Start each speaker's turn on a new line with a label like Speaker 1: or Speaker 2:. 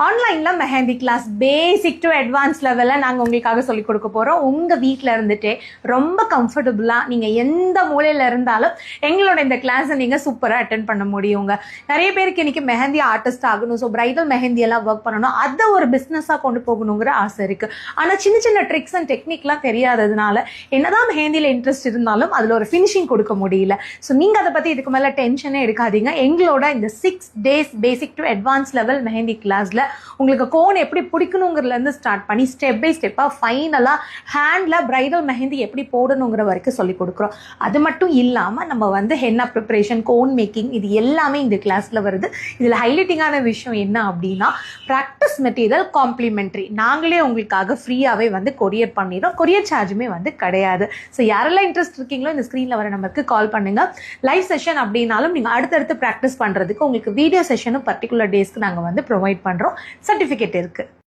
Speaker 1: ஆன்லைனில் mehndi class basic to advance லெவலில் நாங்கள் உங்களுக்காக சொல்லிக் கொடுக்க போகிறோம். உங்கள் வீட்டில் இருந்துகிட்டே ரொம்ப கம்ஃபர்டபுளாக நீங்கள் எந்த மூலையில் இருந்தாலும் எங்களோட இந்த கிளாஸை நீங்கள் சூப்பராக அட்டென்ட் பண்ண முடியுங்க. நிறைய பேருக்கு இன்றைக்கி மெஹந்தி ஆர்டிஸ்ட் ஆகணும், ஸோ பிரைடல் மெஹந்தியெல்லாம் ஒர்க் பண்ணணும், அதை ஒரு பிஸ்னஸாக கொண்டு போகணுங்கிற ஆசை இருக்குது. ஆனால் சின்ன சின்ன ட்ரிக்ஸ் அண்ட் டெக்னிக்லாம் தெரியாததுனால என்னதான் மெஹந்தியில் இன்ட்ரெஸ்ட் இருந்தாலும் அதில் ஒரு ஃபினிஷிங் கொடுக்க முடியல. ஸோ நீங்கள் அதை பற்றி இதுக்கு மேலே டென்ஷனே எடுக்காதீங்க. எங்களோட இந்த 6 days basic to advance level mehndi கிளாஸில் உங்களுக்கு கோன் எப்படி பிடிக்கணுங்கிறதுலேருந்து ஸ்டார்ட் பண்ணி ஸ்டெப் பை ஸ்டெப்பாக ஃபைனலாக ஹேண்டில் பிரைடல் மெஹந்தி எப்படி போடணுங்கிற வரைக்கும் சொல்லிக் கொடுக்குறோம். அது மட்டும் இல்லாமல் நம்ம ஹென்னா ப்ரிப்பரேஷன், கோன் மேக்கிங், இது எல்லாமே இந்த கிளாஸில் வருது. இதில் ஹைலைட்டிங்கான விஷயம் என்ன அப்படின்னா, ப்ராக்டிஸ் மெட்டீரியல் காம்ப்ளிமெண்ட்ரி நாங்களே உங்களுக்காக ஃப்ரீயாகவே கொரியர் பண்ணிடுறோம். கொரியர் சார்ஜுமே கிடையாது. ஸோ யாரெல்லாம் இன்ட்ரெஸ்ட் இருக்கீங்களோ இந்த ஸ்க்ரீனில் வர நம்பருக்கு கால் பண்ணுங்கள். லைவ் செஷன் அப்படின்னாலும் நீங்கள் அடுத்தடுத்து ப்ராக்டிஸ் பண்ணுறதுக்கு உங்களுக்கு வீடியோ செஷனும் பர்டிகுலர் டேஸ்க்கு நாங்கள் ப்ரொவைட் பண்ணுறோம். சர்டிஃபிகேட் இருக்குது.